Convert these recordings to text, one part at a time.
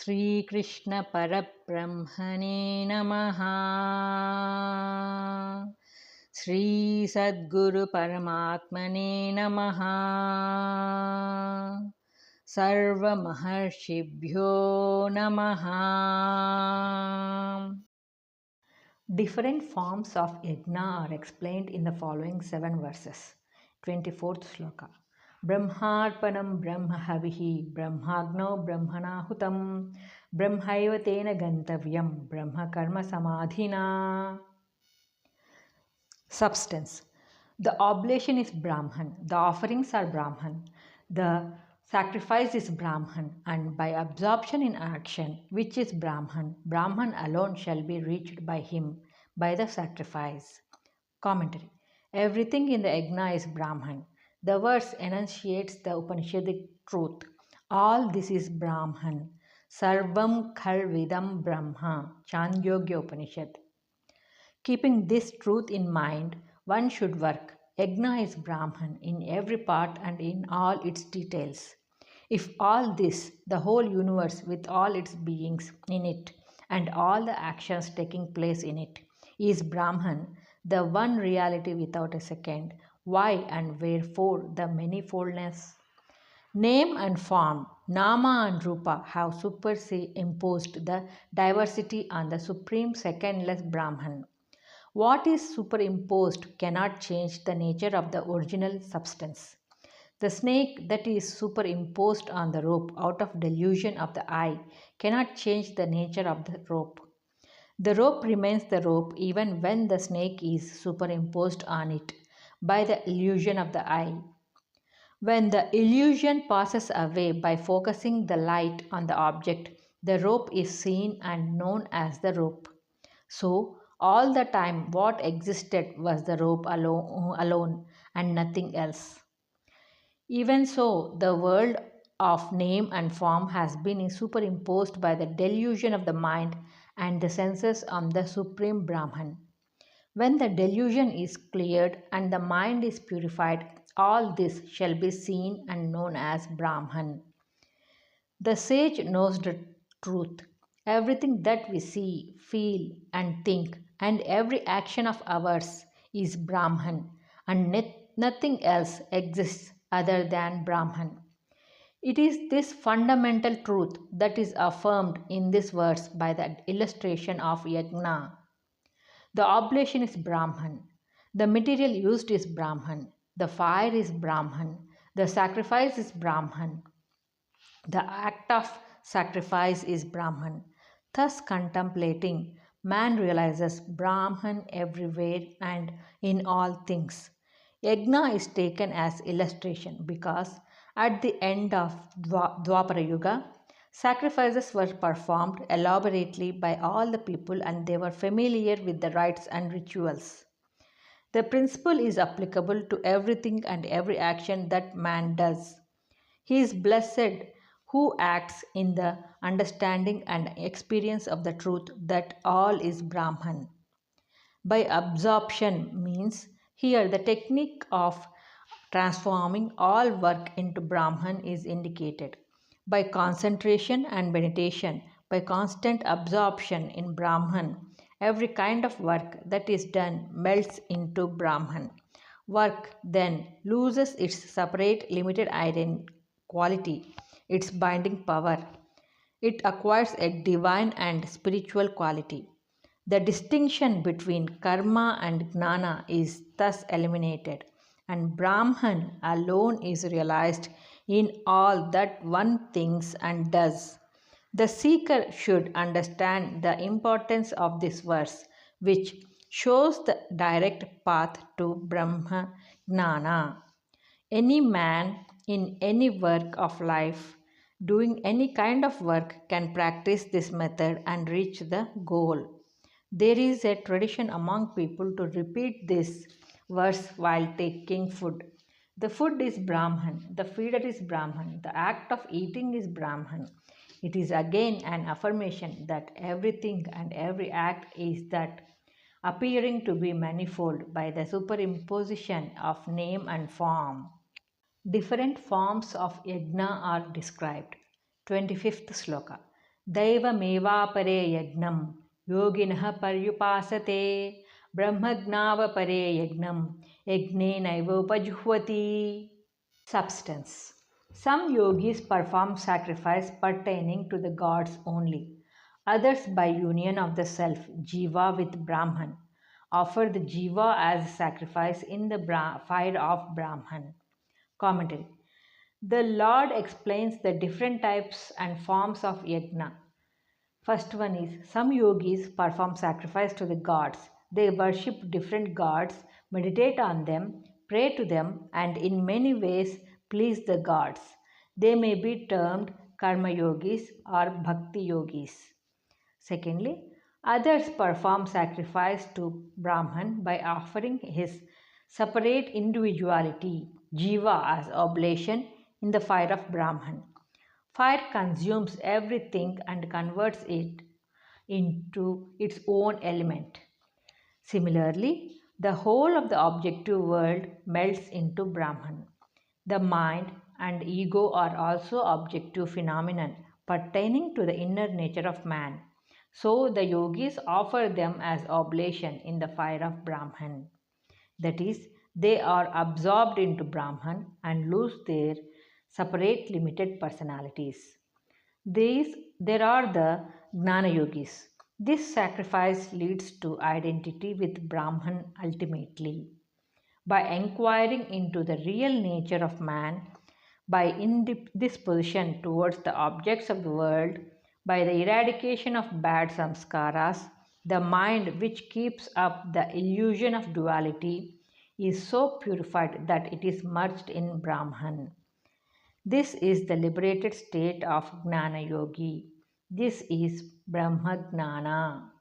Sri Krishna Parabrahmane Namaha. Sri Sadguru Paramatmane Namaha. Sarva Maharshibhyo Namaha. Different forms of yajna are explained in the following 7 verses. 24th sloka. Brahmarpanam brahmahavihi brahmagno brahmanahutam brahmaiva tena gantavyam brahma karma samadhina. Substance. The oblation is Brahman, the offerings are Brahman, the sacrifice is Brahman, and by absorption in action, which is Brahman, Brahman alone shall be reached by him by the sacrifice. Commentary. Everything in the Yajna is Brahman. The verse enunciates the Upanishadic truth. All this is Brahman. Sarvam Khalvidam Brahma. Chandogya Upanishad. Keeping this truth in mind, one should work. Yajna is Brahman in every part and in all its details. If all this, the whole universe with all its beings in it and all the actions taking place in it, is Brahman, the one reality without a second, why and wherefore the manifoldness? Name and form, Nama and Rupa, have superimposed the diversity on the supreme secondless Brahman. What is superimposed cannot change the nature of the original substance. The snake that is superimposed on the rope out of delusion of the eye cannot change the nature of the rope. The rope remains the rope even when the snake is superimposed on it by the illusion of the eye. When the illusion passes away by focusing the light on the object, the rope is seen and known as the rope. So, all the time what existed was the rope alone and nothing else. Even so, the world of name and form has been superimposed by the delusion of the mind and the senses on the Supreme Brahman. When the delusion is cleared and the mind is purified, all this shall be seen and known as Brahman. The sage knows the truth. Everything that we see, feel, and think, and every action of ours is Brahman, and nothing else exists other than Brahman. It is this fundamental truth that is affirmed in this verse by the illustration of Yajna. The oblation is Brahman. The material used is Brahman. The fire is Brahman. The sacrifice is Brahman. The act of sacrifice is Brahman. Thus, contemplating, man realizes Brahman everywhere and in all things. Yajna is taken as illustration because at the end of Dwapara Yuga, sacrifices were performed elaborately by all the people and they were familiar with the rites and rituals. The principle is applicable to everything and every action that man does. He is blessed who acts in the understanding and experience of the truth that all is Brahman. By absorption means here the technique of transforming all work into Brahman is indicated. By concentration and meditation, by constant absorption in Brahman, every kind of work that is done melts into Brahman. Work then loses its separate limited quality, its binding power. It acquires a divine and spiritual quality. The distinction between karma and gnana is thus eliminated, and Brahman alone is realized in all that one thinks and does. The seeker should understand the importance of this verse, which shows the direct path to Brahma Gnana. Any man in any work of life, doing any kind of work, can practice this method and reach the goal. There is a tradition among people to repeat this verse while taking food. The food is Brahman, the feeder is Brahman, the act of eating is Brahman. It is again an affirmation that everything and every act is that, appearing to be manifold by the superimposition of name and form. Different forms of yajna are described. 25th sloka. दैवमेवापरे यज्ञं योगिनः पर्युपासते ब्रह्मज्ञावपरे यज्ञं यज्ञेनैवोपजुह्वति. Substance. Some yogis perform sacrifice pertaining to the gods only. Others, by union of the self, Jiva with Brahman, offer the Jiva as a sacrifice in the fire of Brahman. Commentary. The Lord explains the different types and forms of yajna. First one is some yogis perform sacrifice to the gods. They worship different gods, meditate on them, pray to them, and in many ways please the gods. They may be termed karma yogis or bhakti yogis. Secondly, others perform sacrifice to Brahman by offering his separate individuality, jiva, as oblation in the fire of Brahman. Fire consumes everything and converts it into its own element. Similarly, the whole of the objective world melts into Brahman. The mind and ego are also objective phenomena pertaining to the inner nature of man. So the yogis offer them as oblation in the fire of Brahman. That is, they are absorbed into Brahman and lose their separate limited personalities. There are the Gnana yogis. This sacrifice leads to identity with Brahman ultimately. By inquiring into the real nature of man, by indisposition towards the objects of the world, by the eradication of bad samskaras, the mind which keeps up the illusion of duality is so purified that it is merged in Brahman. This is the liberated state of Gnana Yogi. This is Brahma Gnana.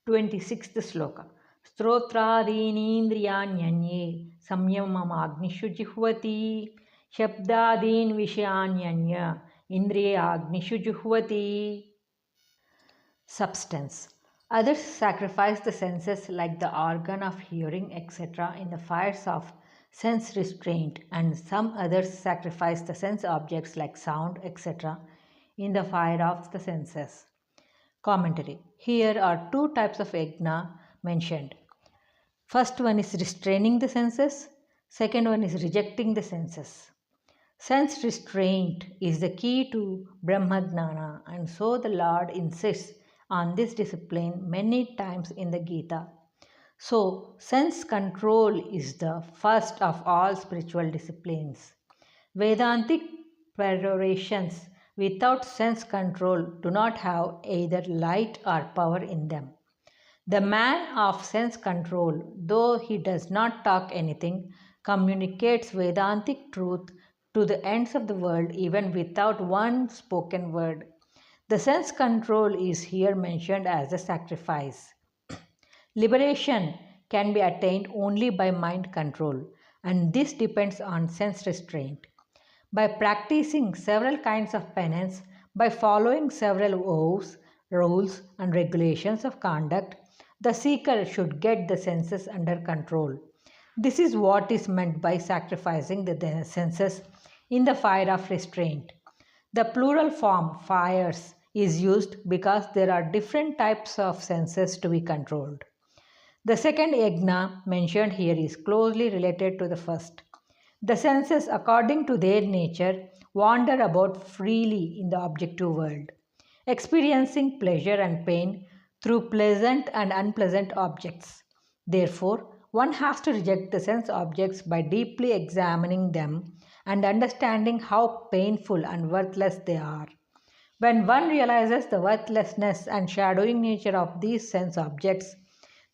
26th Sloka. स्तोत्रादीनीन्द्रियाण्यन्ये संयममाग्निषु जिह्वति शब्दादीन् विषयाण्यन्य इन्द्रियाग्निषु जुह्वति. Substance. Others sacrifice the senses like the organ of hearing, etc., in the fires of sense restraint, and some others sacrifice the sense objects like sound, etc., in the fire of the senses. Commentary. Here are two types of yajna mentioned. First one is restraining the senses. Second one is rejecting the senses. Sense restraint is the key to Brahmagnana, and so the Lord insists on this discipline many times in the Gita. So, sense control is the first of all spiritual disciplines. Vedantic perorations without sense control do not have either light or power in them. The man of sense control, though he does not talk anything, communicates Vedantic truth to the ends of the world even without one spoken word. The sense control is here mentioned as a sacrifice. Liberation can be attained only by mind control, and this depends on sense restraint. By practicing several kinds of penance, by following several vows, rules, and regulations of conduct, the seeker should get the senses under control. This is what is meant by sacrificing the senses in the fire of restraint. The plural form fires is used because there are different types of senses to be controlled. The second yajna mentioned here is closely related to the first. The senses, according to their nature, wander about freely in the objective world, experiencing pleasure and pain through pleasant and unpleasant objects. Therefore, one has to reject the sense objects by deeply examining them and understanding how painful and worthless they are. When one realizes the worthlessness and shadowing nature of these sense objects,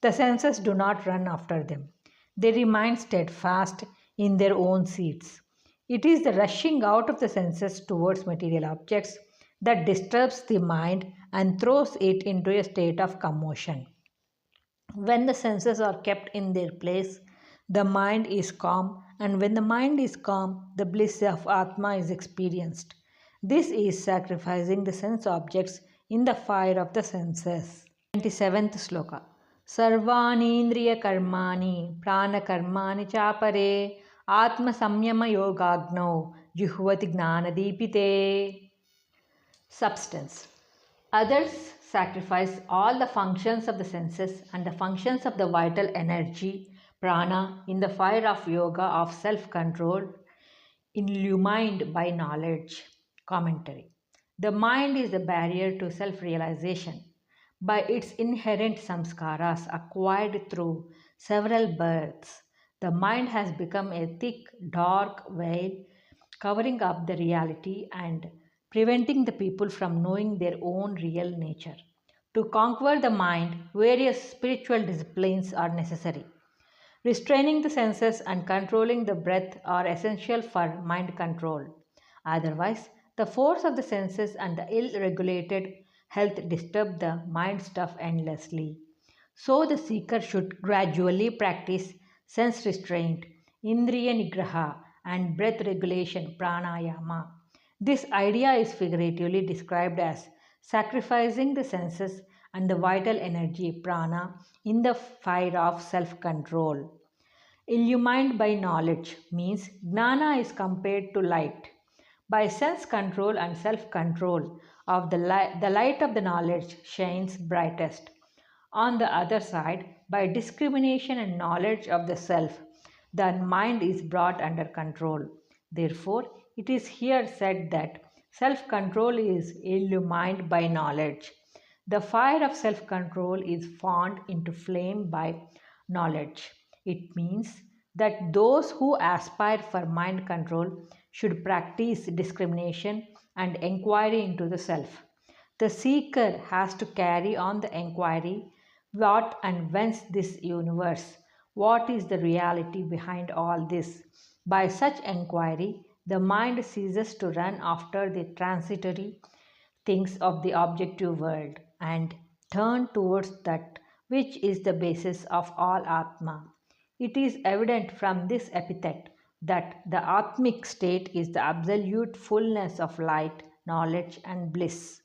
the senses do not run after them. They remain steadfast in their own seats. It is the rushing out of the senses towards material objects that disturbs the mind and throws it into a state of commotion. When the senses are kept in their place, the mind is calm, and when the mind is calm, the bliss of Atma is experienced. This is sacrificing the sense objects in the fire of the senses. 27th Sloka. Sarvani karmani prana karmani chapare atma samyama yogagno juhvati gnana dipite. Substance. Others sacrifice all the functions of the senses and the functions of the vital energy, prana, in the fire of yoga of self control, illumined by knowledge. Commentary. The mind is the barrier to self realization. By its inherent samskaras acquired through several births, the mind has become a thick, dark veil covering up the reality and preventing the people from knowing their own real nature. To conquer the mind, various spiritual disciplines are necessary. Restraining the senses and controlling the breath are essential for mind control. Otherwise, the force of the senses and the ill regulated health disturb the mind stuff endlessly. So, the seeker should gradually practice sense restraint, indriya nigraha, and breath regulation, pranayama. This idea is figuratively described as sacrificing the senses and the vital energy, prana, in the fire of self control. Illumined by knowledge means Gnana is compared to light. By sense control and self control of the light of the knowledge shines brightest. On the other side, by discrimination and knowledge of the self, the mind is brought under control. Therefore, it is here said that self control is illumined by knowledge. The fire of self control is fanned into flame by knowledge. It means that those who aspire for mind control should practice discrimination and inquiry into the self. The seeker has to carry on the inquiry what and whence this universe, what is the reality behind all this. By such inquiry, the mind ceases to run after the transitory things of the objective world and turn towards that which is the basis of all Atma. It is evident from this epithet that the Atmic state is the absolute fullness of light, knowledge, and bliss.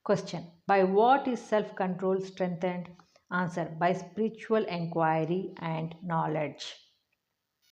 Question. By what is self control strengthened? Answer. By spiritual inquiry and knowledge.